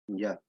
Ya.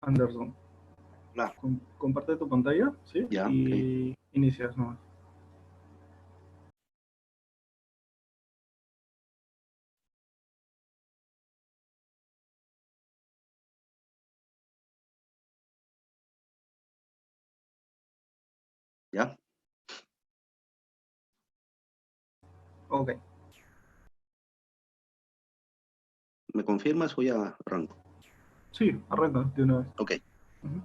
Anderson, Claro. comparte tu pantalla, ¿sí? Ya, ok. Y inicias nomás. Ya. Ok. ¿Me confirmas o ya arranco? Sí, arranca de una vez. Ok. Ujú.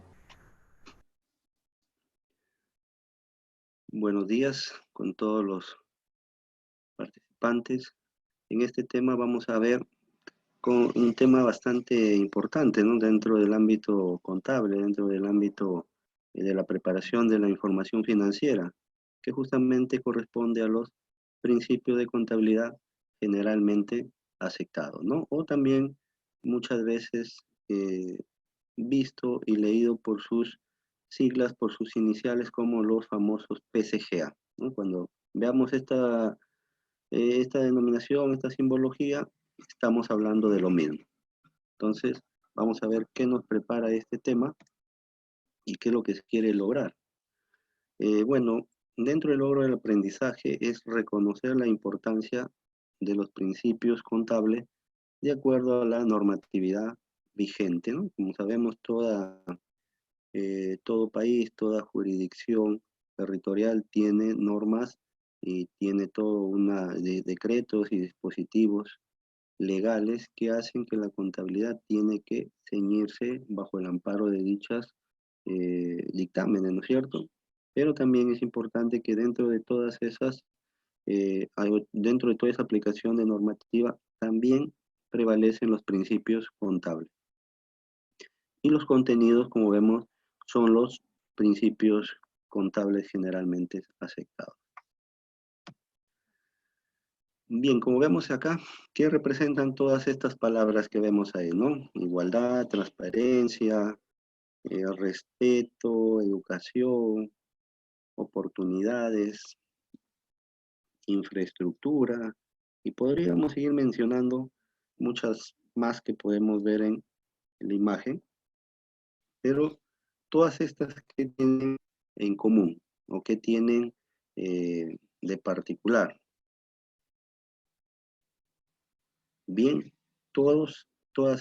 Buenos días con todos los participantes. En este tema vamos a ver con un tema bastante importante, ¿no? Dentro del ámbito contable, dentro del ámbito de la preparación de la información financiera, que justamente corresponde a los principios de contabilidad generalmente aceptados, ¿no? O también muchas veces visto y leído por sus siglas, por sus iniciales, como los famosos PCGA, ¿no? Cuando veamos esta denominación, esta simbología, estamos hablando de lo mismo. Entonces, vamos a ver qué nos prepara este tema y qué es lo que se quiere lograr. Bueno, dentro del logro del aprendizaje es reconocer la importancia de los principios contables de acuerdo a la normatividad vigente, ¿no? Como sabemos, todo país, toda jurisdicción territorial tiene normas y tiene todo una de decretos y dispositivos legales que hacen que la contabilidad tiene que ceñirse bajo el amparo de dichas dictámenes, ¿no es cierto? Pero también es importante que dentro de todas esas, dentro de toda esa aplicación de normativa, también prevalecen los principios contables. Y los contenidos, como vemos, son los principios contables generalmente aceptados. Bien, como vemos acá, ¿qué representan todas estas palabras que vemos ahí, no? Igualdad, transparencia, respeto, educación, oportunidades, infraestructura, y podríamos seguir mencionando muchas más que podemos ver en la imagen, pero todas estas que tienen en común o que tienen de particular. Bien, todas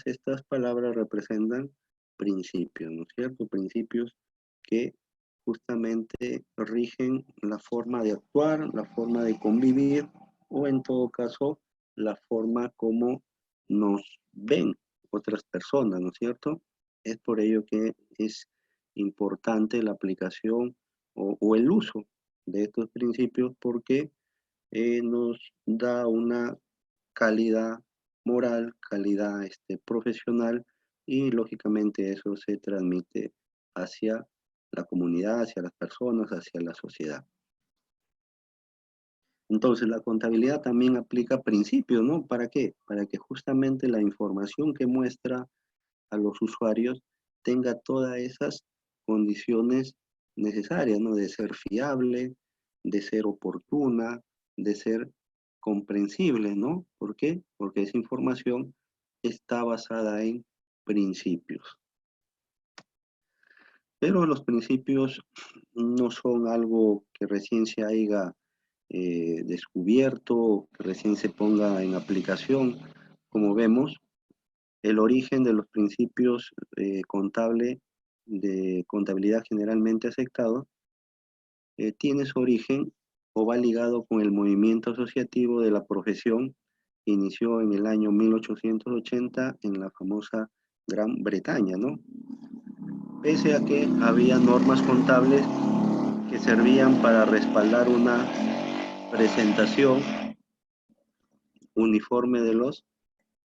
estas palabras representan principios, ¿no es cierto? Principios que justamente rigen la forma de actuar, la forma de convivir o en todo caso la forma como nos ven otras personas, ¿no es cierto? Es por ello que es importante la aplicación o el uso de estos principios porque nos da una calidad moral, calidad profesional y lógicamente eso se transmite hacia la comunidad, hacia las personas, hacia la sociedad. Entonces la contabilidad también aplica principios, ¿no? ¿Para qué? Para que justamente la información que muestra a los usuarios tenga todas esas condiciones necesarias, ¿no? De ser fiable, de ser oportuna, de ser comprensible, ¿no? ¿Por qué? Porque esa información está basada en principios. Pero los principios no son algo que recién se haya descubierto, que recién se ponga en aplicación. Como vemos, el origen de los principios contable de contabilidad generalmente aceptado tiene su origen o va ligado con el movimiento asociativo de la profesión que inició en el año 1880 en la famosa Gran Bretaña, ¿no? Pese a que había normas contables que servían para respaldar una presentación uniforme de los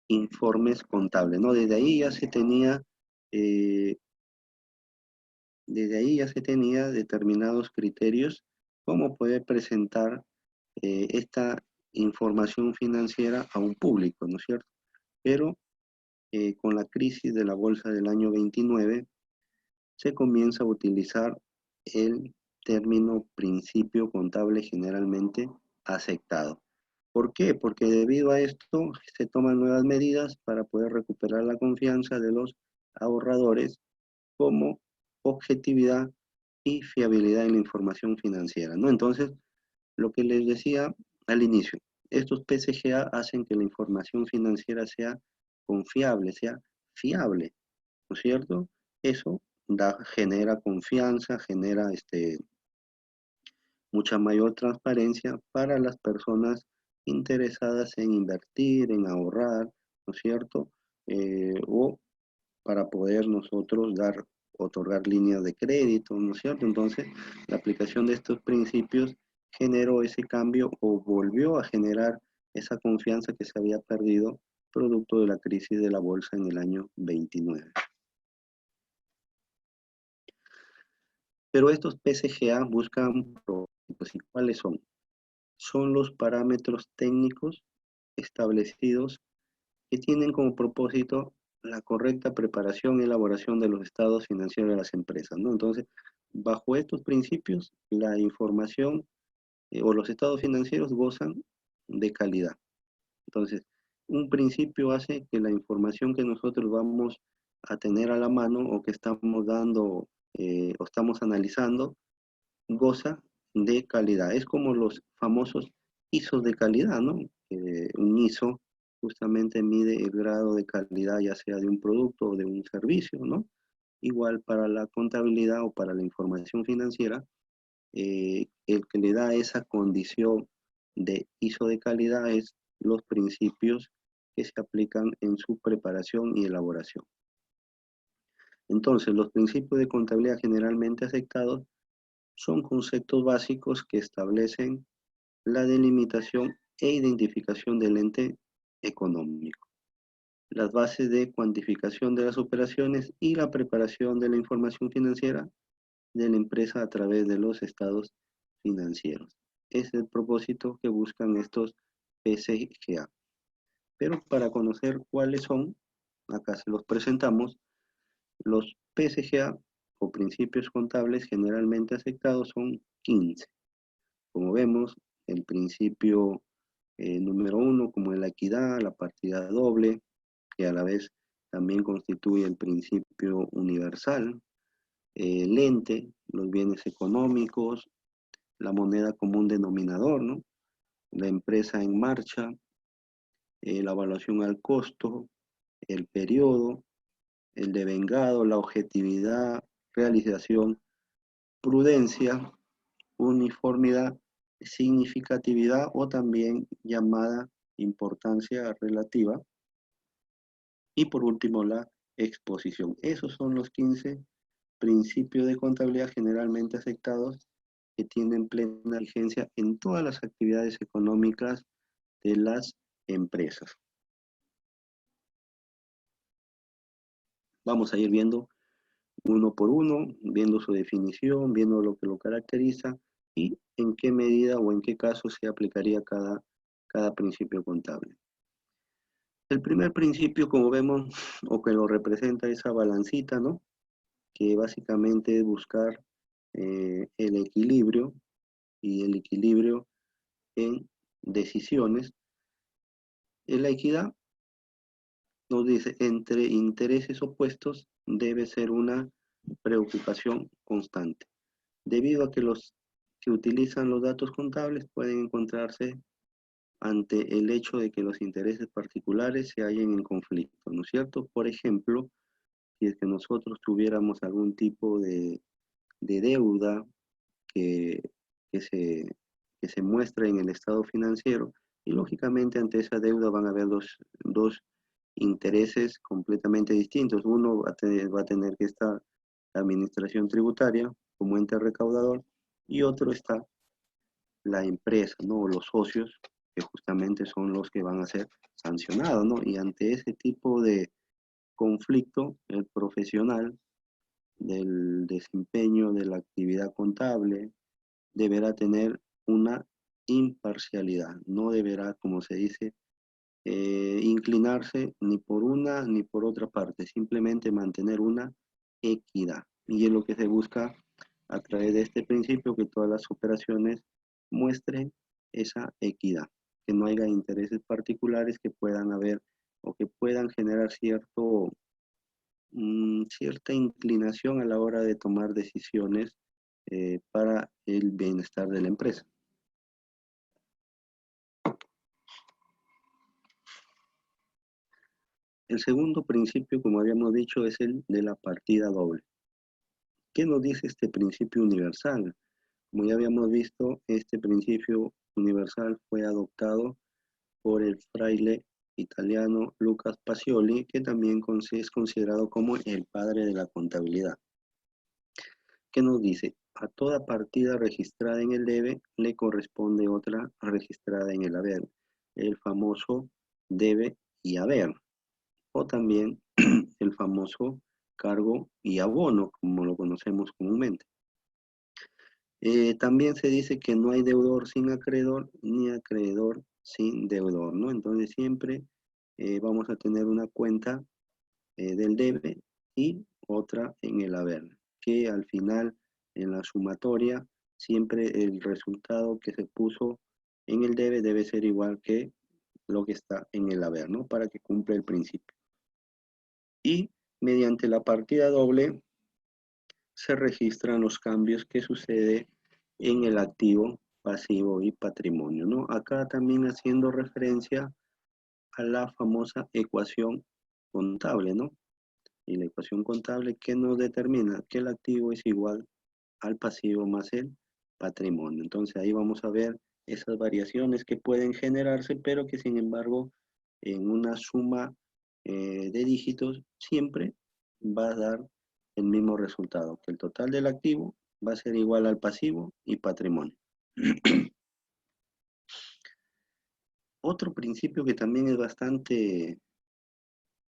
informes contables, ¿no? Desde ahí ya se tenía, determinados criterios cómo poder presentar esta información financiera a un público, ¿no es cierto? Pero con la crisis de la bolsa del año 29, se comienza a utilizar el término principio contable generalmente aceptado. ¿Por qué? Porque debido a esto se toman nuevas medidas para poder recuperar la confianza de los ahorradores, como objetividad y fiabilidad en la información financiera, ¿no? Entonces, lo que les decía al inicio, estos PCGA hacen que la información financiera sea confiable, sea fiable, ¿no es cierto? Eso genera confianza, genera mucha mayor transparencia para las personas interesadas en invertir, en ahorrar, ¿no es cierto? O para poder nosotros otorgar líneas de crédito, ¿no es cierto? Entonces, la aplicación de estos principios generó ese cambio o volvió a generar esa confianza que se había perdido producto de la crisis de la bolsa en el año 29. Pero estos PCGA buscan propósitos. ¿Y cuáles son? Son los parámetros técnicos establecidos que tienen como propósito la correcta preparación y elaboración de los estados financieros de las empresas, ¿no? Entonces, bajo estos principios, la información o los estados financieros gozan de calidad. Entonces, un principio hace que la información que nosotros vamos a tener a la mano o que estamos dando o estamos analizando goza de calidad. Es como los famosos ISOs de calidad, ¿no? Un ISO justamente mide el grado de calidad ya sea de un producto o de un servicio, ¿no? Igual para la contabilidad o para la información financiera, el que le da esa condición de ISO de calidad es los principios que se aplican en su preparación y elaboración. Entonces, los principios de contabilidad generalmente aceptados son conceptos básicos que establecen la delimitación e identificación del ente económico, las bases de cuantificación de las operaciones y la preparación de la información financiera de la empresa a través de los estados financieros. Es el propósito que buscan estos PCGA. Pero para conocer cuáles son, acá se los presentamos. Los PCGA o principios contables generalmente aceptados son 15. Como vemos, el principio número 1, como es la equidad, la partida doble, que a la vez también constituye el principio universal, el ente, los bienes económicos, la moneda común denominador, ¿no? La empresa en marcha, la evaluación al costo, el periodo, el devengado, la objetividad, realización, prudencia, uniformidad, significatividad o también llamada importancia relativa. Y por último, la exposición. Esos son los 15 principios de contabilidad generalmente aceptados que tienen plena vigencia en todas las actividades económicas de las empresas. Vamos a ir viendo uno por uno, viendo su definición, viendo lo que lo caracteriza y en qué medida o en qué caso se aplicaría cada principio contable. El primer principio, como vemos, o que lo representa esa balancita, ¿no? Que básicamente es buscar el equilibrio y el equilibrio en decisiones. En la equidad nos dice, entre intereses opuestos debe ser una preocupación constante, debido a que los que utilizan los datos contables pueden encontrarse ante el hecho de que los intereses particulares se hallen en conflicto, ¿no es cierto? Por ejemplo, si es que nosotros tuviéramos algún tipo de deuda que, que, se, que se muestra en el estado financiero, y lógicamente ante esa deuda van a haber dos intereses completamente distintos. Uno va a tener que estar la administración tributaria como ente recaudador y otro está la empresa, ¿no? O los socios, que justamente son los que van a ser sancionados, ¿no? Y ante ese tipo de conflicto, el profesional del desempeño de la actividad contable deberá tener una imparcialidad, no deberá, como se dice, inclinarse ni por una ni por otra parte, simplemente mantener una equidad. Y es lo que se busca a través de este principio, que todas las operaciones muestren esa equidad, que no haya intereses particulares que puedan haber o que puedan generar cierta inclinación a la hora de tomar decisiones para el bienestar de la empresa. El segundo principio, como habíamos dicho, es el de la partida doble. ¿Qué nos dice este principio universal? Como ya habíamos visto, este principio universal fue adoptado por el fraile italiano Lucas Pacioli, que también es considerado como el padre de la contabilidad. ¿Qué nos dice? A toda partida registrada en el debe le corresponde otra registrada en el haber, el famoso debe y haber, o también el famoso cargo y abono, como lo conocemos comúnmente. También se dice que no hay deudor sin acreedor, ni acreedor sin deudor, ¿no? Entonces siempre vamos a tener una cuenta del debe y otra en el haber, que al final, en la sumatoria, siempre el resultado que se puso en el debe ser igual que lo que está en el haber, ¿no? Para que cumpla el principio. Y mediante la partida doble se registran los cambios que sucede en el activo, pasivo y patrimonio, ¿no? Acá también haciendo referencia a la famosa ecuación contable, ¿no? Y la ecuación contable que nos determina que el activo es igual al pasivo más el patrimonio. Entonces ahí vamos a ver esas variaciones que pueden generarse, pero que sin embargo en una suma de dígitos siempre va a dar el mismo resultado, que el total del activo va a ser igual al pasivo y patrimonio. Otro principio que también es bastante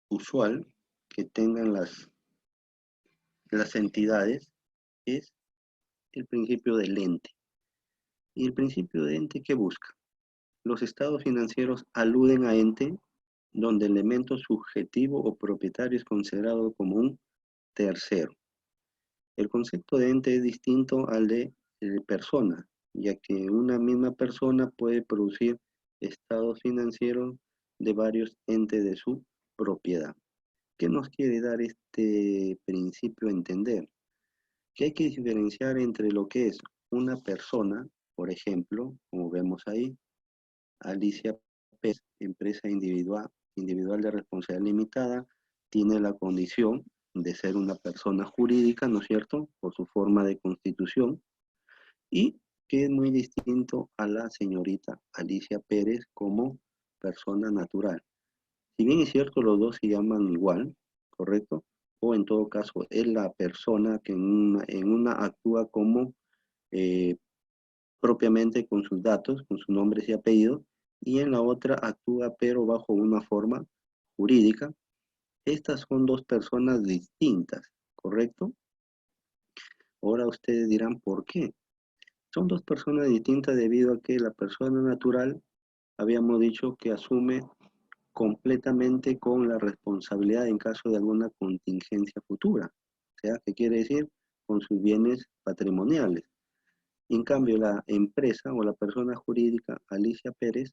usual que tengan las entidades es el principio del ente. ¿Y el principio de ente qué busca? Los estados financieros aluden a ente donde el elemento subjetivo o propietario es considerado como un tercero. El concepto de ente es distinto al de persona, ya que una misma persona puede producir estados financieros de varios entes de su propiedad. ¿Qué nos quiere dar este principio a entender? Que hay que diferenciar entre lo que es una persona, por ejemplo, como vemos ahí, Alicia Pérez, empresa individual de responsabilidad limitada, tiene la condición de ser una persona jurídica, ¿no es cierto?, por su forma de constitución, y que es muy distinto a la señorita Alicia Pérez como persona natural. Si bien es cierto, los dos se llaman igual, ¿correcto? O en todo caso, es la persona que en una actúa como eh, propiamente con sus datos, con sus nombres y apellidos, y en la otra actúa pero bajo una forma jurídica. Estas son dos personas distintas, ¿correcto? Ahora ustedes dirán, ¿por qué? Son dos personas distintas debido a que la persona natural, habíamos dicho que asume completamente con la responsabilidad en caso de alguna contingencia futura. O sea, ¿qué quiere decir? Con sus bienes patrimoniales. En cambio, la empresa o la persona jurídica, Alicia Pérez,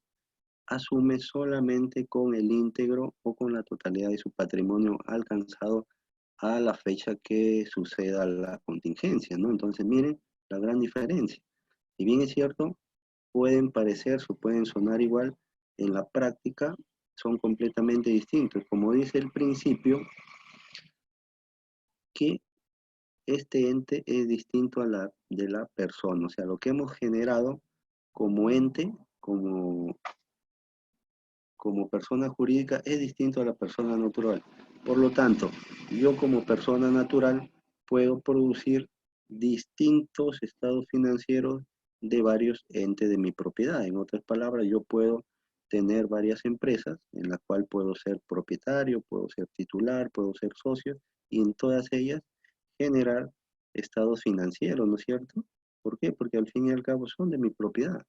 asume solamente con el íntegro o con la totalidad de su patrimonio alcanzado a la fecha que suceda la contingencia, ¿no? Entonces, miren la gran diferencia. Si bien es cierto, pueden parecerse o pueden sonar igual, en la práctica son completamente distintos. Como dice el principio, que este ente es distinto a la de la persona. O sea, lo que hemos generado como ente, como persona jurídica, es distinto a la persona natural. Por lo tanto, yo como persona natural puedo producir distintos estados financieros de varios entes de mi propiedad. En otras palabras, yo puedo tener varias empresas en las cuales puedo ser propietario, puedo ser titular, puedo ser socio, y en todas ellas generar estados financieros, ¿no es cierto? ¿Por qué? Porque al fin y al cabo son de mi propiedad.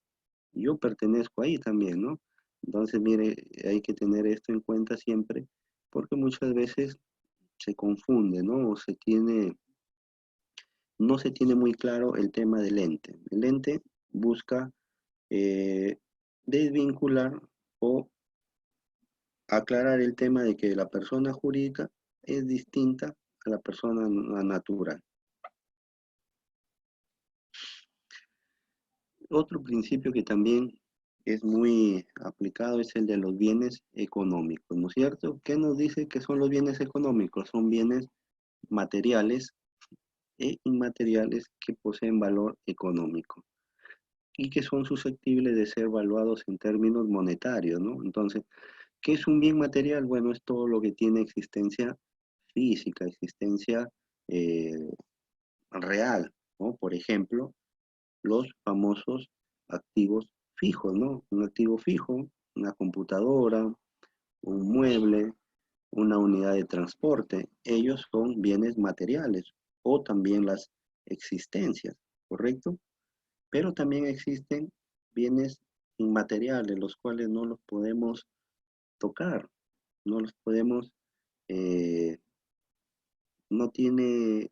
Yo pertenezco ahí también, ¿no? Entonces, mire, hay que tener esto en cuenta siempre, porque muchas veces se confunde, ¿no? No se tiene muy claro el tema del ente. El ente busca eh, desvincular o aclarar el tema de que la persona jurídica es distinta a la persona natural. Otro principio que también es muy aplicado es el de los bienes económicos, ¿no es cierto? ¿Qué nos dice que son los bienes económicos? Son bienes materiales e inmateriales que poseen valor económico y que son susceptibles de ser evaluados en términos monetarios, ¿no? Entonces, ¿qué es un bien material? Bueno, es todo lo que tiene existencia física, existencia eh, real, ¿no? Por ejemplo, los famosos activos fijos, ¿no? Un activo fijo, una computadora, un mueble, una unidad de transporte, ellos son bienes materiales o también las existencias, ¿correcto? Pero también existen bienes inmateriales, los cuales no los podemos tocar, no los podemos, eh, no tiene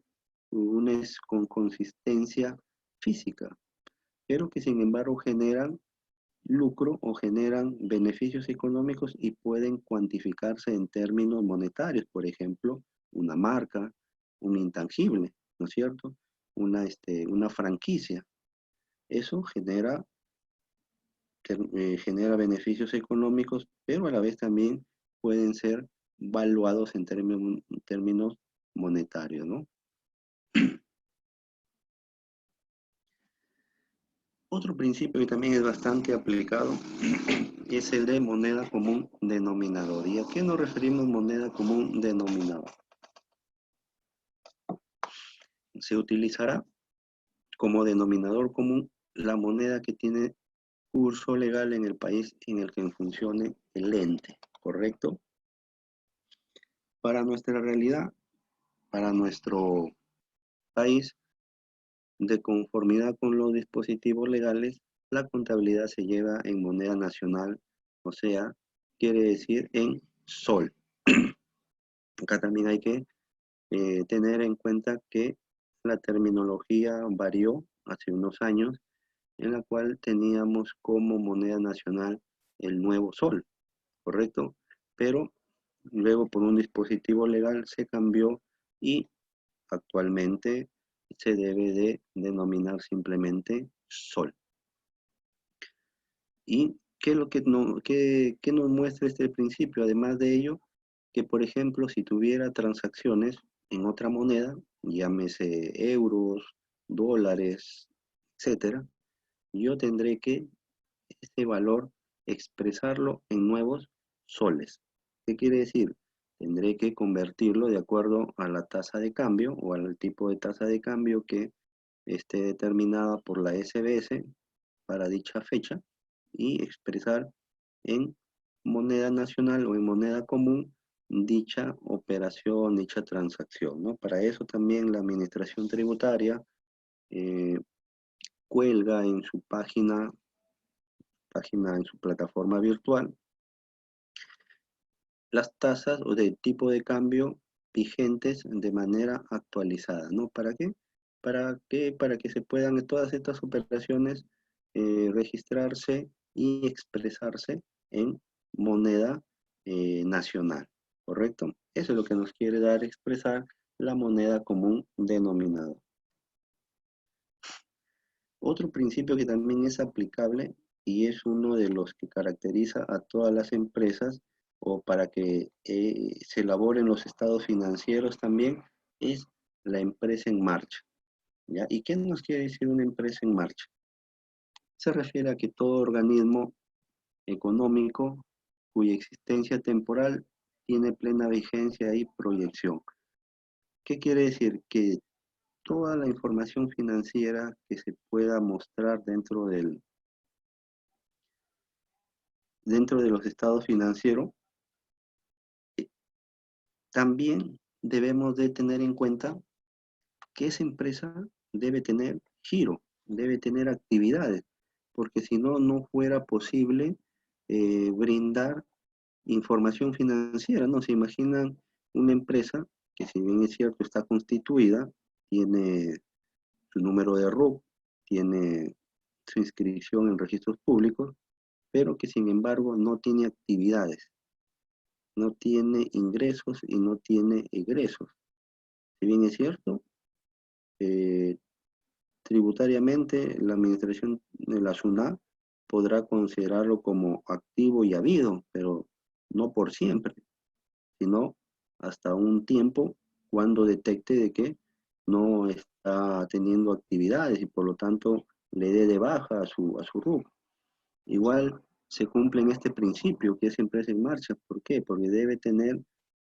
con consistencia física, pero que sin embargo generan lucro o generan beneficios económicos y pueden cuantificarse en términos monetarios, por ejemplo, una marca, un intangible, ¿no es cierto? Una franquicia. Eso genera beneficios económicos, pero a la vez también pueden ser valuados en términos monetarios, ¿no? Otro principio que también es bastante aplicado es el de moneda común denominador. ¿Y a qué nos referimos moneda común denominador? Se utilizará como denominador común la moneda que tiene curso legal en el país en el que funcione el ente, ¿correcto? Para nuestra realidad, para nuestro país, de conformidad con los dispositivos legales, la contabilidad se lleva en moneda nacional, o sea, quiere decir en sol. Acá también hay que tener en cuenta que la terminología varió hace unos años, en la cual teníamos como moneda nacional el nuevo sol, ¿correcto? Pero luego por un dispositivo legal se cambió y actualmente se debe de denominar simplemente sol. ¿Y qué es lo que qué nos muestra este principio? Además de ello, que por ejemplo, si tuviera transacciones en otra moneda, llámese euros, dólares, etcétera, yo tendré que este valor expresarlo en nuevos soles. ¿Qué quiere decir? Tendré que convertirlo de acuerdo a la tasa de cambio o al tipo de tasa de cambio que esté determinada por la SBS para dicha fecha y expresar en moneda nacional o en moneda común dicha operación, dicha transacción, ¿no? Para eso también la administración tributaria eh, cuelga en su página en su plataforma virtual, las tasas o de tipo de cambio vigentes de manera actualizada, ¿no? ¿Para qué? Para que se puedan todas estas operaciones registrarse y expresarse en moneda nacional, ¿correcto? Eso es lo que nos quiere dar expresar la moneda común denominada. Otro principio que también es aplicable y es uno de los que caracteriza a todas las empresas o para que se elaboren los estados financieros también es la empresa en marcha, ¿ya? ¿Y qué nos quiere decir una empresa en marcha? Se refiere a que todo organismo económico cuya existencia temporal tiene plena vigencia y proyección. ¿Qué quiere decir? Que toda la información financiera que se pueda mostrar dentro de los estados financieros, también debemos de tener en cuenta que esa empresa debe tener giro, debe tener actividades, porque si no, no fuera posible brindar información financiera, ¿no? Se imaginan una empresa que, si bien es cierto, está constituida, tiene su número de RUC, tiene su inscripción en registros públicos, pero que sin embargo no tiene actividades, no tiene ingresos y no tiene egresos. Si bien es cierto, eh, tributariamente la administración de la SUNAT podrá considerarlo como activo y habido, pero no por siempre, sino hasta un tiempo cuando detecte de que no está teniendo actividades y por lo tanto le dé de baja a su RUC. Igual se cumple en este principio que es empresa en marcha. ¿Por qué? Porque debe tener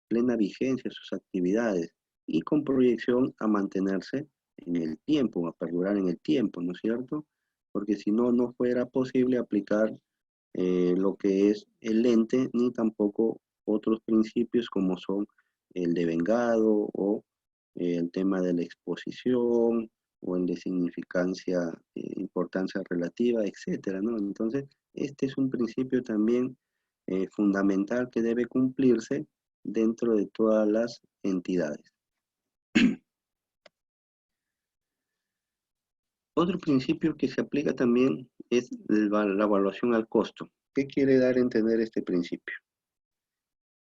plena vigencia sus actividades y con proyección a mantenerse en el tiempo, a perdurar en el tiempo, ¿no es cierto? Porque si no, no fuera posible aplicar lo que es el ente, ni tampoco otros principios como son el de vengado o el tema de la exposición o el de significancia, importancia relativa, etcétera, ¿no? Entonces, este es un principio también fundamental que debe cumplirse dentro de todas las entidades. Otro principio que se aplica también es la evaluación al costo. ¿Qué quiere dar a entender este principio?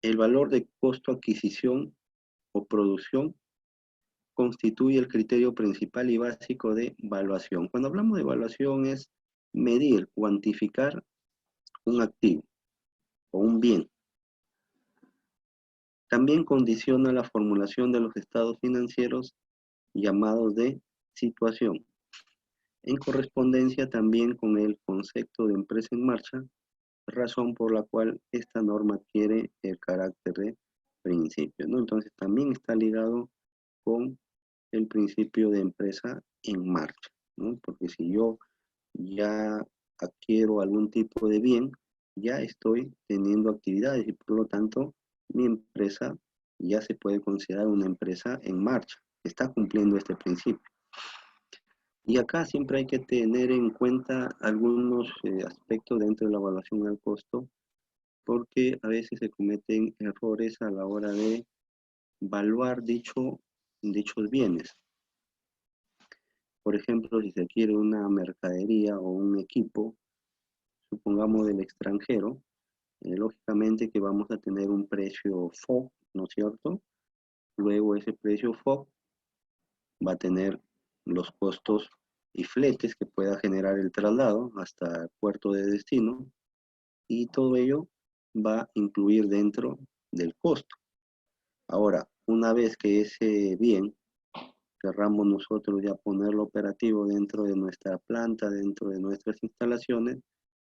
El valor de costo adquisición o producción constituye el criterio principal y básico de evaluación. Cuando hablamos de evaluación es medir, cuantificar un activo o un bien. También condiciona la formulación de los estados financieros llamados de situación, en correspondencia también con el concepto de empresa en marcha, razón por la cual esta norma adquiere el carácter de principio, ¿no? Entonces también está ligado con el principio de empresa en marcha, ¿no? Porque si yo ya adquiero algún tipo de bien, ya estoy teniendo actividades y por lo tanto mi empresa ya se puede considerar una empresa en marcha, está cumpliendo este principio. Y acá siempre hay que tener en cuenta algunos aspectos dentro de la evaluación al costo, porque a veces se cometen errores a la hora de evaluar dichos bienes. Por ejemplo, si se adquiere una mercadería o un equipo, supongamos del extranjero, lógicamente que vamos a tener un precio FOB, ¿no es cierto? Luego ese precio FOB va a tener los costos y fletes que pueda generar el traslado hasta el puerto de destino, y todo ello va a incluir dentro del costo. Ahora, una vez que ese bien querramos nosotros ya ponerlo operativo dentro de nuestra planta, dentro de nuestras instalaciones,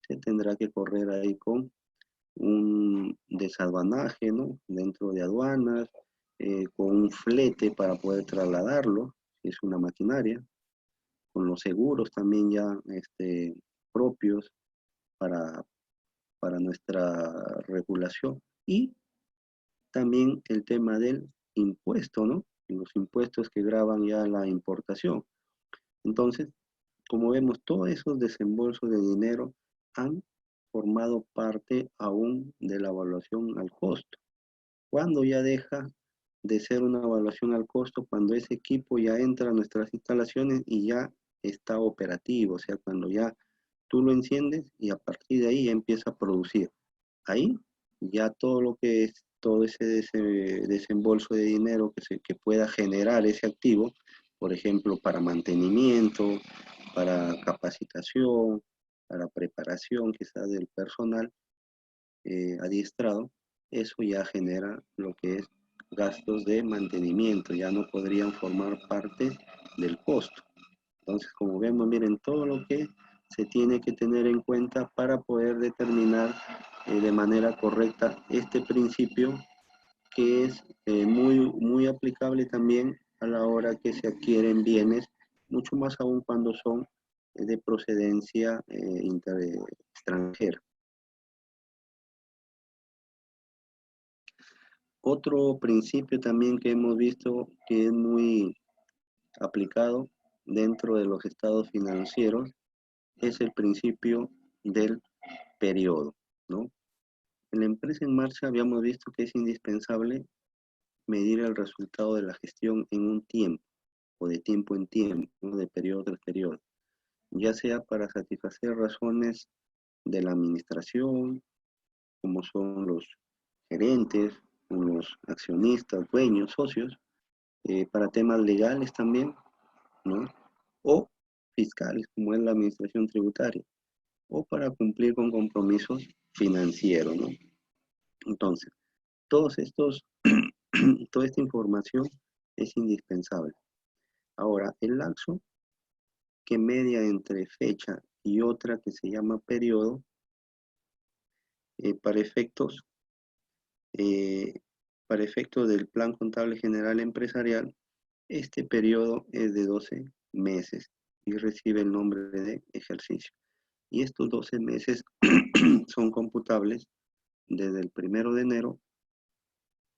se tendrá que correr ahí con un desaduanaje, ¿no? Dentro de aduanas, con un flete para poder trasladarlo, si es una maquinaria, con los seguros también ya propios para, para nuestra regulación. Y también el tema del impuesto, ¿no? Los impuestos que graban ya la importación. Entonces, como vemos, todos esos desembolsos de dinero han formado parte aún de la evaluación al costo. Cuando ya deja de ser una evaluación al costo, cuando ese equipo ya entra a nuestras instalaciones y ya está operativo, o sea, cuando ya tú lo enciendes y a partir de ahí ya empieza a producir. Ahí ya todo lo que es, todo ese desembolso de dinero que pueda generar ese activo, por ejemplo, para mantenimiento, para capacitación, para preparación quizás del personal adiestrado, eso ya genera lo que es gastos de mantenimiento, ya no podrían formar parte del costo. Entonces, como vemos, miren, todo lo que se tiene que tener en cuenta para poder determinar de manera correcta este principio, que es muy aplicable también a la hora que se adquieren bienes, mucho más aún cuando son de procedencia extranjera. Otro principio también que hemos visto que es muy aplicado dentro de los estados financieros es el principio del periodo, ¿no? En la empresa en marcha habíamos visto que es indispensable medir el resultado de la gestión en un tiempo, o de tiempo en tiempo, ¿no? De periodo tras periodo, ya sea para satisfacer razones de la administración, como son los gerentes, los accionistas, dueños, socios, para temas legales también, ¿no? O fiscales, como es la administración tributaria, o para cumplir con compromisos financieros, ¿no? Entonces, todos estos, toda esta información es indispensable. Ahora, el lapso que media entre fecha y otra que se llama periodo, para efectos eh, para efectos del Plan Contable General Empresarial, este periodo es de 12 meses y recibe el nombre de ejercicio. Y estos 12 meses son computables desde el 1 de enero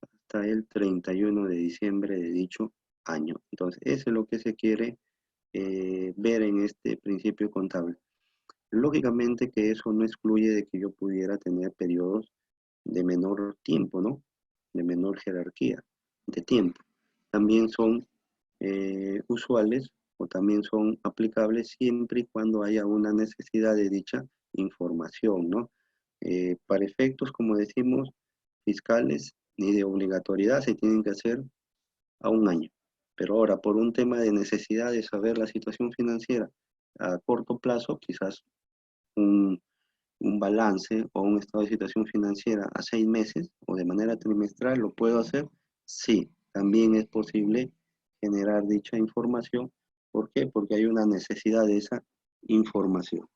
hasta el 31 de diciembre de dicho año. Entonces, eso es lo que se quiere ver en este principio contable. Lógicamente que eso no excluye de que yo pudiera tener periodos de menor tiempo, ¿no? De menor jerarquía de tiempo. También son usuales o también son aplicables siempre y cuando haya una necesidad de dicha información, ¿no? Para efectos, como decimos, fiscales ni de obligatoriedad se tienen que hacer a un año. Pero ahora, por un tema de necesidad de saber la situación financiera a corto plazo, quizás un, un balance o un estado de situación financiera a 6 meses o de manera trimestral, ¿lo puedo hacer? Sí, también es posible generar dicha información. ¿Por qué? Porque hay una necesidad de esa información.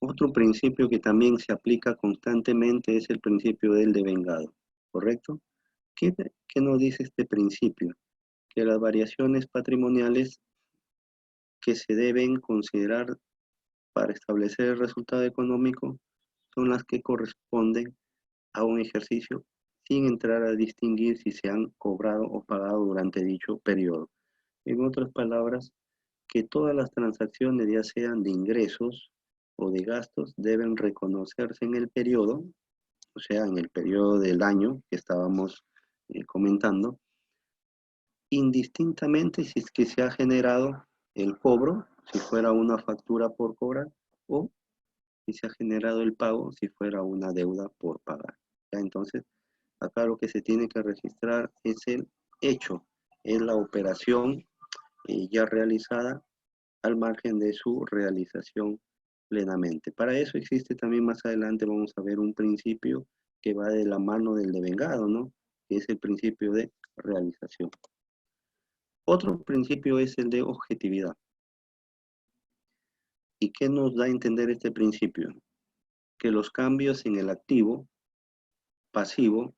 Otro principio que también se aplica constantemente es el principio del devengado, ¿correcto? ¿Qué nos dice este principio? Que las variaciones patrimoniales que se deben considerar para establecer el resultado económico son las que corresponden a un ejercicio sin entrar a distinguir si se han cobrado o pagado durante dicho periodo. En otras palabras, que todas las transacciones, ya sean de ingresos o de gastos, deben reconocerse en el periodo, o sea, en el periodo del año que estábamos comentando, indistintamente si es que se ha generado el cobro, si fuera una factura por cobrar, o si se ha generado el pago, si fuera una deuda por pagar. ¿Ya? Entonces, acá lo que se tiene que registrar es el hecho, es la operación ya realizada al margen de su realización plenamente. Para eso existe también más adelante, vamos a ver un principio que va de la mano del devengado, ¿no? Que es el principio de realización. Otro principio es el de objetividad. ¿Y qué nos da a entender este principio? Que los cambios en el activo, pasivo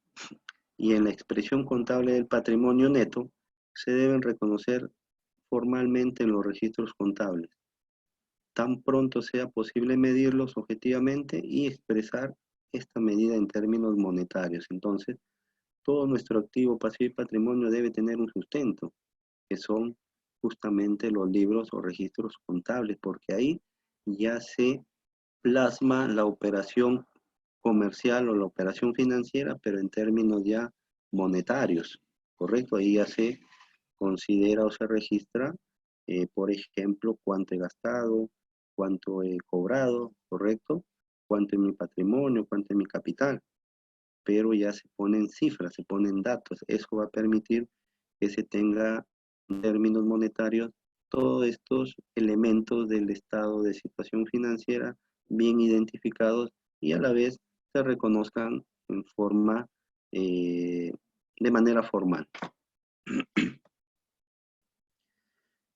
y en la expresión contable del patrimonio neto se deben reconocer formalmente en los registros contables, tan pronto sea posible medirlos objetivamente y expresar esta medida en términos monetarios. Entonces, todo nuestro activo, pasivo y patrimonio debe tener un sustento, que son justamente los libros o registros contables, porque ahí ya se plasma la operación comercial o la operación financiera, pero en términos ya monetarios, ¿correcto? Ahí ya se considera o se registra, por ejemplo, cuánto he gastado, cuánto he cobrado, ¿correcto? Cuánto es mi patrimonio, cuánto es mi capital, pero ya se ponen cifras, se ponen datos. Eso va a permitir que se tenga en términos monetarios todos estos elementos del estado de situación financiera bien identificados y a la vez se reconozcan en forma, de manera formal.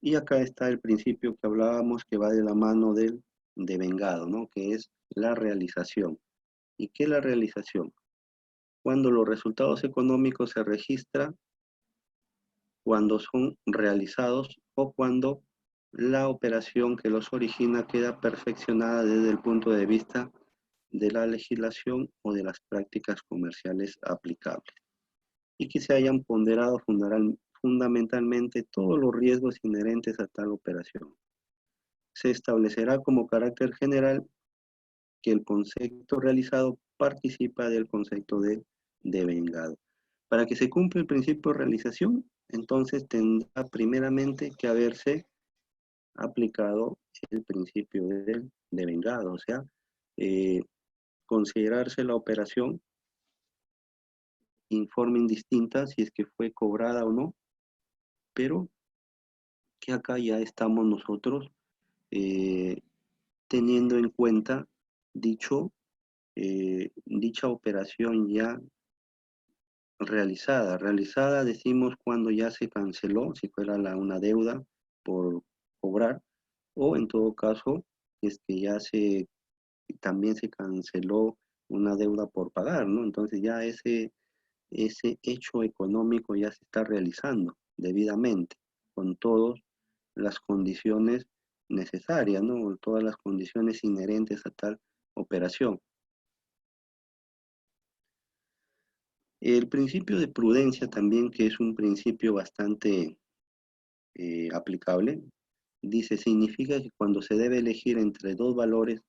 Y acá está el principio que hablábamos que va de la mano del devengado, ¿no? Que es la realización. ¿Y qué es la realización? cuando los resultados económicos se registran, cuando son realizados o cuando la operación que los origina queda perfeccionada desde el punto de vista de la legislación o de las prácticas comerciales aplicables, y que se hayan ponderado fundamentalmente todos los riesgos inherentes a tal operación. Se establecerá como carácter general que el concepto realizado participa del concepto de devengado. Para que se cumpla el principio de realización, entonces tendrá primeramente que haberse aplicado el principio del devengado, o sea, eh, considerarse la operación en forma indistinta si es que fue cobrada o no, pero que acá ya estamos nosotros eh, teniendo en cuenta dicha operación ya realizada. Realizada decimos cuando ya se canceló, si fuera una deuda por cobrar, o en todo caso, es que también se canceló una deuda por pagar, ¿no? Entonces ya ese hecho económico ya se está realizando debidamente, con todas las condiciones necesarias, ¿no? Todas las condiciones inherentes a tal operación. El principio de prudencia también, que es un principio bastante aplicable, dice, significa que cuando se debe elegir entre dos valores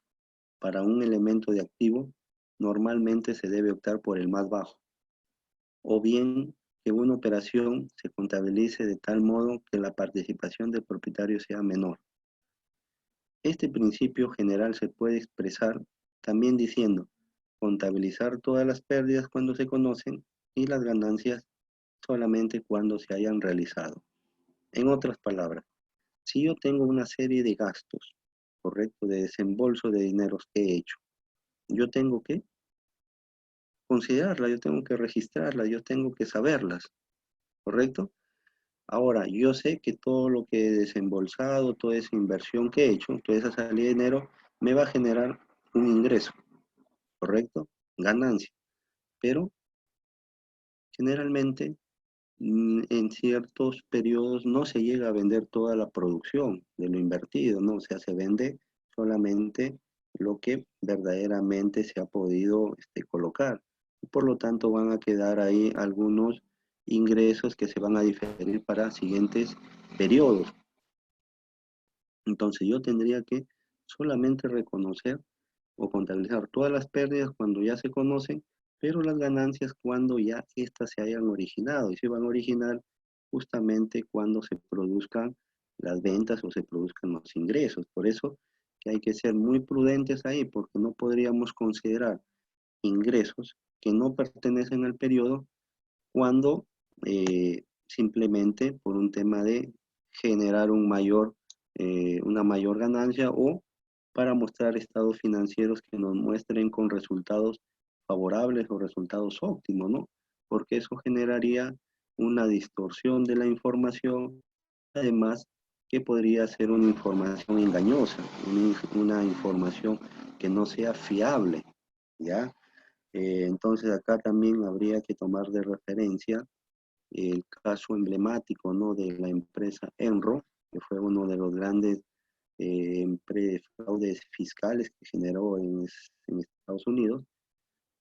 para un elemento de activo, normalmente se debe optar por el más bajo, o bien que una operación se contabilice de tal modo que la participación del propietario sea menor. Este principio general se puede expresar también diciendo, contabilizar todas las pérdidas cuando se conocen y las ganancias solamente cuando se hayan realizado. En otras palabras, si yo tengo una serie de gastos, correcto, de desembolso de dineros que he hecho, yo tengo que considerarlas, yo tengo que registrarlas, yo tengo que saberlas, correcto. Ahora, yo sé que todo lo que he desembolsado, toda esa inversión que he hecho, toda esa salida de dinero, me va a generar un ingreso, correcto, ganancia, pero generalmente en ciertos periodos no se llega a vender toda la producción de lo invertido, ¿no? O sea, se vende solamente lo que verdaderamente se ha podido colocar. Por lo tanto, van a quedar ahí algunos ingresos que se van a diferir para siguientes periodos. Entonces, yo tendría que solamente reconocer o contabilizar todas las pérdidas cuando ya se conocen, pero las ganancias cuando ya éstas se hayan originado, y se van a originar justamente cuando se produzcan las ventas o se produzcan los ingresos. Por eso que hay que ser muy prudentes ahí, porque no podríamos considerar ingresos que no pertenecen al periodo cuando simplemente por un tema de generar una mayor ganancia, o para mostrar estados financieros que nos muestren con resultados favorables o resultados óptimos, ¿no? Porque eso generaría una distorsión de la información, además que podría ser una información engañosa, una información que no sea fiable, ¿ya? Entonces acá también habría que tomar de referencia el caso emblemático, ¿no?, de la empresa Enro, que fue uno de los grandes fraudes fiscales que generó en Estados Unidos,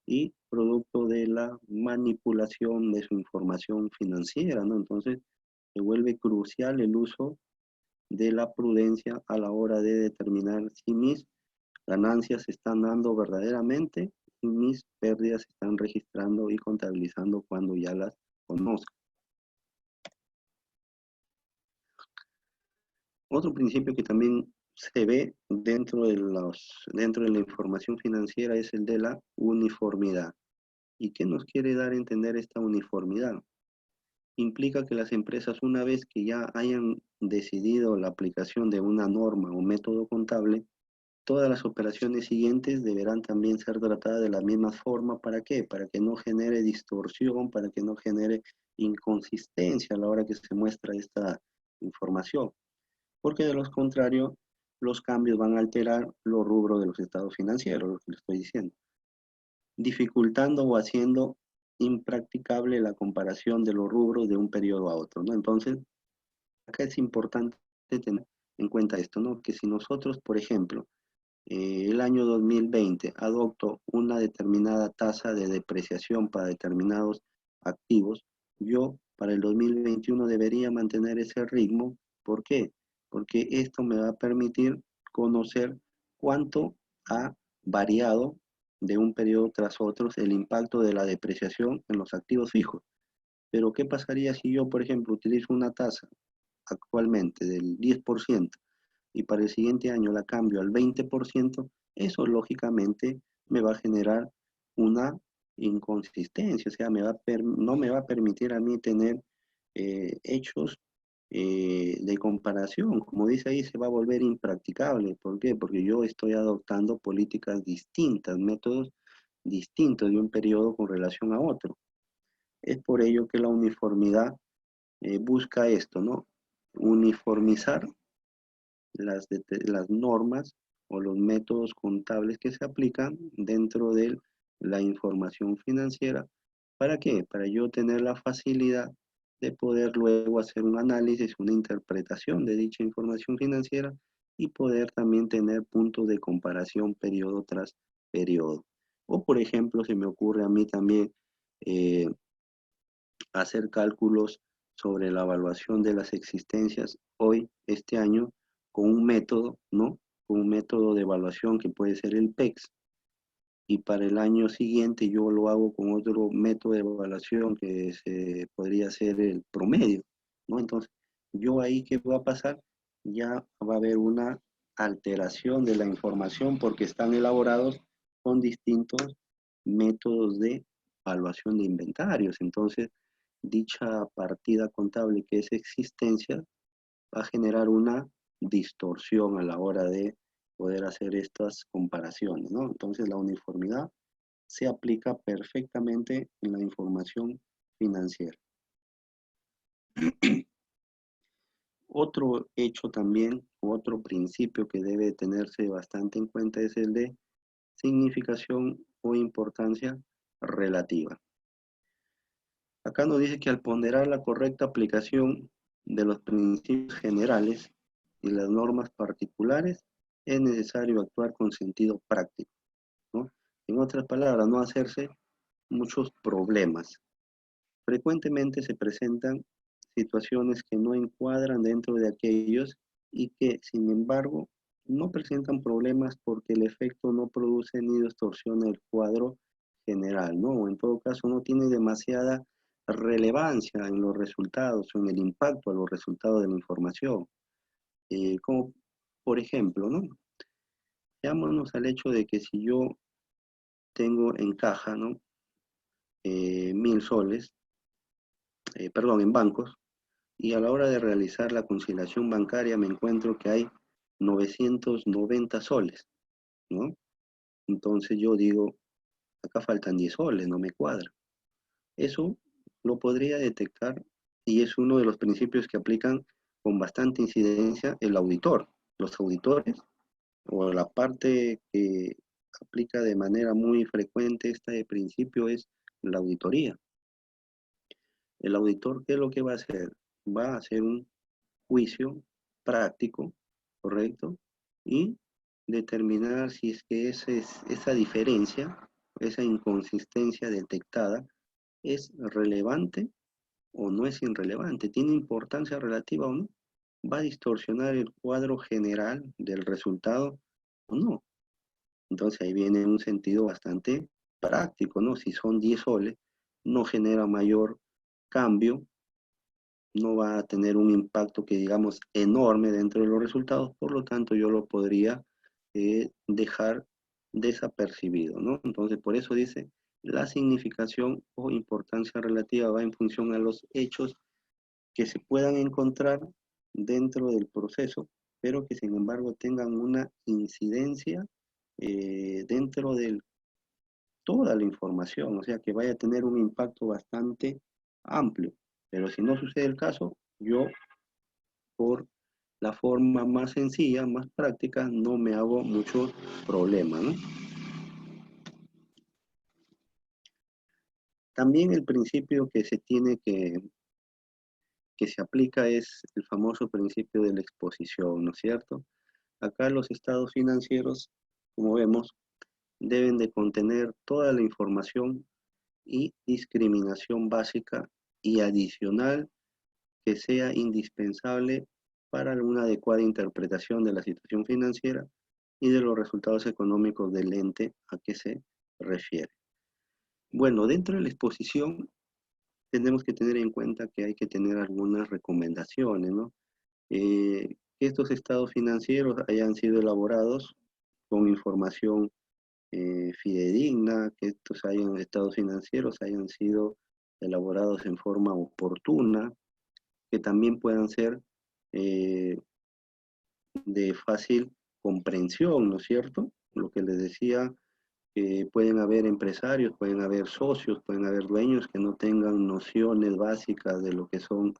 y producto de la manipulación de su información financiera, ¿no? Entonces se vuelve crucial el uso de la prudencia a la hora de determinar si mis ganancias se están dando verdaderamente y mis pérdidas se están registrando y contabilizando cuando ya las conozco. Otro principio que también se ve dentro de la información financiera es el de la uniformidad. ¿Y qué nos quiere dar a entender esta uniformidad? Implica que las empresas, una vez que ya hayan decidido la aplicación de una norma o método contable, todas las operaciones siguientes deberán también ser tratadas de la misma forma. ¿Para qué? Para que no genere distorsión, para que no genere inconsistencia a la hora que se muestra esta información, porque de lo contrario, los cambios van a alterar los rubros de los estados financieros, lo que le estoy diciendo, dificultando o haciendo impracticable la comparación de los rubros de un periodo a otro, ¿no? Entonces, acá es importante tener en cuenta esto, ¿no? Que si nosotros, por ejemplo, el año 2020 adopto una determinada tasa de depreciación para determinados activos, yo para el 2021 debería mantener ese ritmo. ¿Por qué? Porque esto me va a permitir conocer cuánto ha variado de un periodo tras otro el impacto de la depreciación en los activos fijos. Pero ¿qué pasaría si yo, por ejemplo, utilizo una tasa actualmente del 10% y para el siguiente año la cambio al 20%? Eso lógicamente me va a generar una inconsistencia, o sea, no me va a permitir a mí tener hechos de comparación. Como dice ahí, se va a volver impracticable. ¿Por qué? Porque yo estoy adoptando políticas distintas, métodos distintos de un periodo con relación a otro. Es por ello que la uniformidad busca esto, ¿no? Uniformizar las normas o los métodos contables que se aplican dentro de la información financiera. ¿Para qué? Para yo tener la facilidad de poder luego hacer un análisis, una interpretación de dicha información financiera y poder también tener puntos de comparación periodo tras periodo. O por ejemplo, se me ocurre a mí también eh, hacer cálculos sobre la evaluación de las existencias hoy, este año, con un método, ¿no? Con un método de evaluación que puede ser el PEX. Y para el año siguiente yo lo hago con otro método de evaluación que se podría ser el promedio, ¿no? Entonces, yo ahí, ¿qué va a pasar? Ya va a haber una alteración de la información porque están elaborados con distintos métodos de evaluación de inventarios. Entonces, dicha partida contable que es existencia va a generar una distorsión a la hora de poder hacer estas comparaciones, ¿no? Entonces la uniformidad se aplica perfectamente en la información financiera. Otro hecho también, otro principio que debe tenerse bastante en cuenta es el de significación o importancia relativa. Acá nos dice que al ponderar la correcta aplicación de los principios generales y las normas particulares, es necesario actuar con sentido práctico, ¿no? En otras palabras, no hacerse muchos problemas. Frecuentemente se presentan situaciones que no encuadran dentro de aquellos y que, sin embargo, no presentan problemas porque el efecto no produce ni distorsiona el cuadro general, ¿no? O en todo caso no tiene demasiada relevancia en los resultados o en el impacto a los resultados de la información. Como por ejemplo, ¿no? Veámonos al hecho de que si yo tengo en caja, ¿no? 1.000 soles, perdón, en bancos, y a la hora de realizar la conciliación bancaria me encuentro que hay 990 soles, ¿no? Entonces yo digo, acá faltan 10 soles, no me cuadra. Eso lo podría detectar y es uno de los principios que aplican con bastante incidencia el auditor. Los auditores, o la parte que aplica de manera muy frecuente este principio, es la auditoría. El auditor, ¿qué es lo que va a hacer? Va a hacer un juicio práctico, ¿correcto? Y determinar si es que esa diferencia, esa inconsistencia detectada es relevante o no es irrelevante, tiene importancia relativa o no, va a distorsionar el cuadro general del resultado o no. Entonces ahí viene un sentido bastante práctico, ¿no? Si son 10 soles, no genera mayor cambio, no va a tener un impacto que digamos enorme dentro de los resultados, por lo tanto yo lo podría dejar desapercibido, ¿no? Entonces por eso dice, la significación o importancia relativa va en función a los hechos que se puedan encontrar dentro del proceso, pero que sin embargo tengan una incidencia dentro de toda la información, o sea que vaya a tener un impacto bastante amplio. Pero si no sucede el caso, yo por la forma más sencilla, más práctica, no me hago mucho problema, ¿no? También el principio que se tiene que se aplica es el famoso principio de la exposición, ¿no es cierto? Acá los estados financieros, como vemos, deben de contener toda la información y discriminación básica y adicional que sea indispensable para una adecuada interpretación de la situación financiera y de los resultados económicos del ente a que se refiere. Bueno, dentro de la exposición tenemos que tener en cuenta que hay que tener algunas recomendaciones, ¿no? Que estos estados financieros hayan sido elaborados con información fidedigna, que estos estados financieros hayan sido elaborados en forma oportuna, que también puedan ser eh, de fácil comprensión, ¿no es cierto? Lo que les decía, que pueden haber empresarios, pueden haber socios, pueden haber dueños que no tengan nociones básicas de lo que son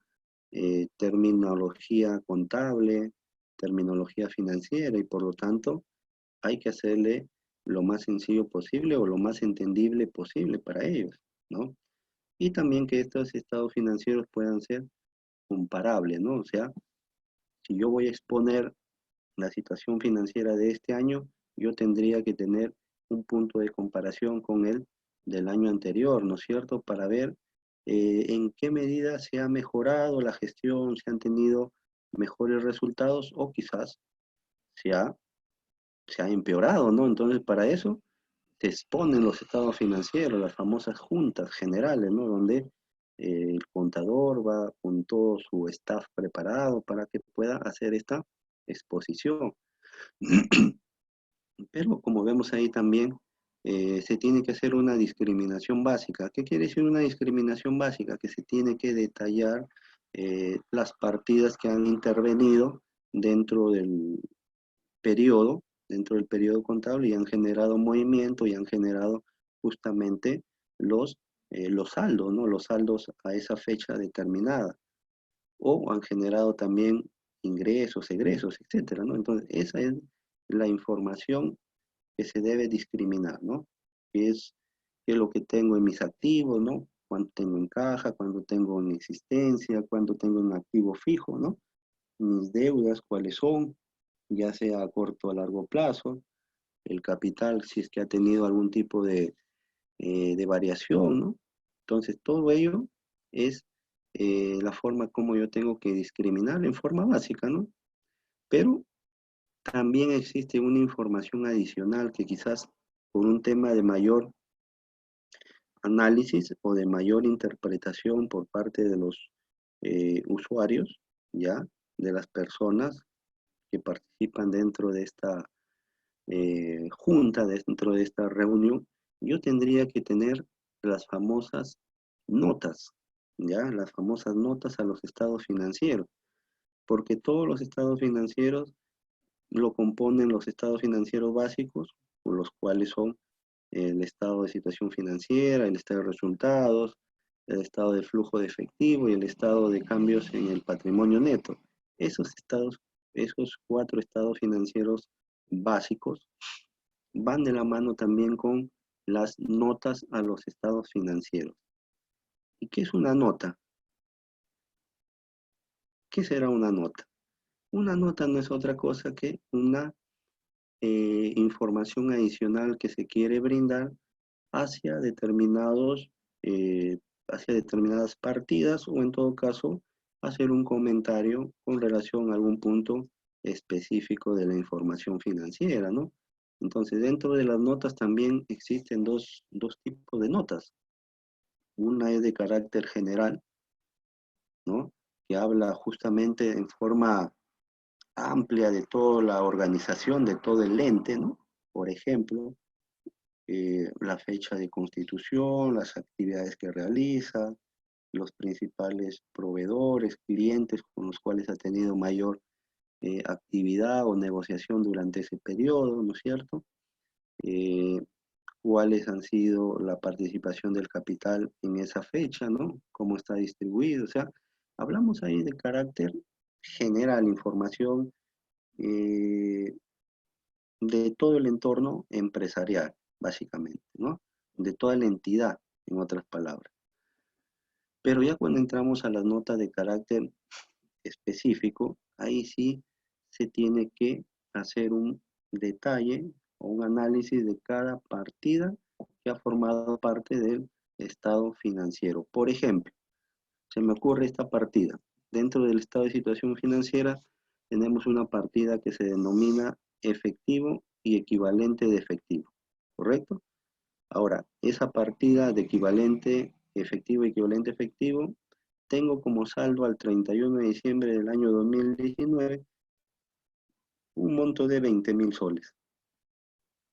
terminología contable, terminología financiera, y por lo tanto hay que hacerle lo más sencillo posible o lo más entendible posible para ellos, ¿no? Y también que estos estados financieros puedan ser comparables, ¿no? O sea, si yo voy a exponer la situación financiera de este año, yo tendría que tener un punto de comparación con el del año anterior, ¿no es cierto? Para ver en qué medida se ha mejorado la gestión, se han tenido mejores resultados o quizás se ha, se ha empeorado, ¿no? Entonces, para eso se exponen los estados financieros, las famosas juntas generales, ¿no? Donde el contador va con todo su staff preparado para que pueda hacer esta exposición. Pero como vemos ahí también, se tiene que hacer una discriminación básica. ¿Qué quiere decir una discriminación básica? Que se tiene que detallar las partidas que han intervenido dentro del periodo, dentro del periodo contable y han generado movimiento y han generado justamente los saldos, ¿no? Los saldos a esa fecha determinada. O han generado también ingresos, egresos, etcétera, ¿no? Entonces, esa es la información que se debe discriminar, ¿no? Qué es lo que tengo en mis activos, ¿no? Cuánto tengo en caja, cuánto tengo en existencia, cuánto tengo en activo fijo, ¿no? Mis deudas, cuáles son, ya sea a corto o a largo plazo, el capital, si es que ha tenido algún tipo de variación, ¿no? Entonces, todo ello es la forma como yo tengo que discriminar en forma básica, ¿no? Pero también existe una información adicional que quizás por un tema de mayor análisis o de mayor interpretación por parte de los usuarios, ¿ya? De las personas que participan dentro de esta junta, dentro de esta reunión, yo tendría que tener las famosas notas, ¿ya? Las famosas notas a los estados financieros, porque todos los estados financieros lo componen los estados financieros básicos, por los cuales son el estado de situación financiera, el estado de resultados, el estado de flujo de efectivo y el estado de cambios en el patrimonio neto. Esos estados, esos cuatro estados financieros básicos van de la mano también con las notas a los estados financieros. ¿Y qué es una nota? ¿Qué será una nota? Una nota no es otra cosa que una información adicional que se quiere brindar hacia determinados, hacia determinadas partidas o en todo caso hacer un comentario con relación a algún punto específico de la información financiera, ¿no? Entonces, dentro de las notas también existen dos tipos de notas. Una es de carácter general, ¿no? Que habla justamente en forma amplia de toda la organización, de todo el ente, ¿no? Por ejemplo, la fecha de constitución, las actividades que realiza, los principales proveedores, clientes con los cuales ha tenido mayor actividad o negociación durante ese periodo, ¿no es cierto? Eh, cuáles han sido la participación del capital en esa fecha, ¿no? Cómo está distribuido, o sea, hablamos ahí de carácter general, información eh, de todo el entorno empresarial, básicamente, ¿no? De toda la entidad. en otras palabras. Pero ya cuando entramos a las notas de carácter específico, ahí sí se tiene que hacer un detalle o un análisis de cada partida que ha formado parte del estado financiero. Por ejemplo, se me ocurre esta partida. Dentro del estado de situación financiera tenemos una partida que se denomina efectivo y equivalente de efectivo, ¿correcto? Ahora, esa partida de equivalente efectivo y equivalente efectivo, tengo como saldo al 31 de diciembre del año 2019 un monto de 20.000 soles,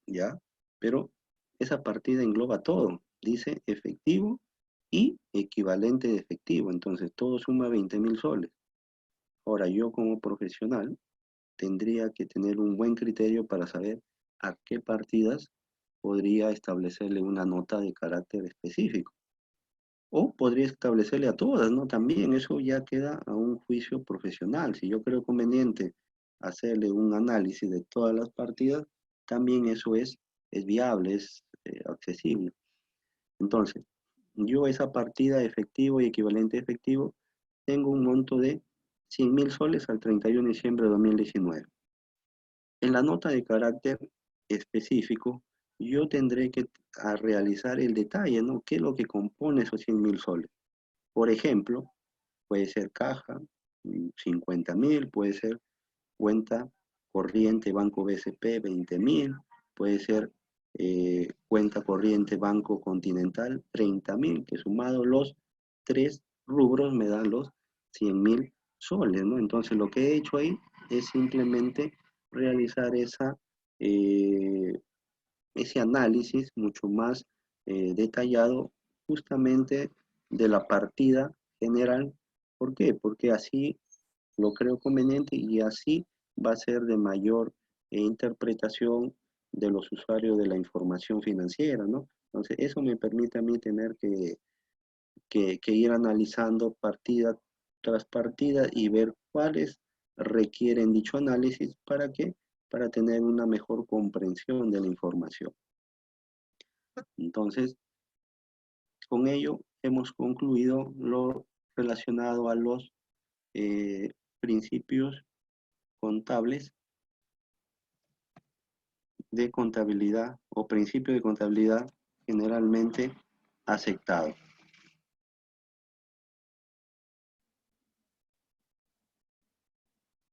¿ya? Pero esa partida engloba todo, dice efectivo y equivalente de efectivo, entonces todo suma 20.000 soles. Ahora, yo como profesional tendría que tener un buen criterio para saber a qué partidas podría establecerle una nota de carácter específico. O podría establecerle a todas, ¿no? También eso ya queda a un juicio profesional. Si yo creo conveniente hacerle un análisis de todas las partidas, también eso es viable, es accesible. Entonces, yo esa partida efectivo y equivalente efectivo, tengo un monto de 100.000 soles al 31 de diciembre de 2019. En la nota de carácter específico, yo tendré que realizar el detalle, ¿no? ¿Qué es lo que compone esos 100.000 soles? Por ejemplo, puede ser caja, 50.000, puede ser cuenta corriente Banco BCP, 20.000, puede ser cuenta corriente Banco Continental, 30.000, que sumado los tres rubros me dan los 100.000 soles, ¿no? Entonces lo que he hecho ahí es simplemente realizar eh, ese análisis mucho más detallado justamente de la partida general. ¿Por qué? Porque así lo creo conveniente y así va a ser de mayor interpretación de los usuarios de la información financiera, ¿no? Entonces, eso me permite a mí tener que ir analizando partida tras partida y ver cuáles requieren dicho análisis para qué, para tener una mejor comprensión de la información. Entonces, con ello hemos concluido lo relacionado a los principios contables de contabilidad o principio de contabilidad generalmente aceptado.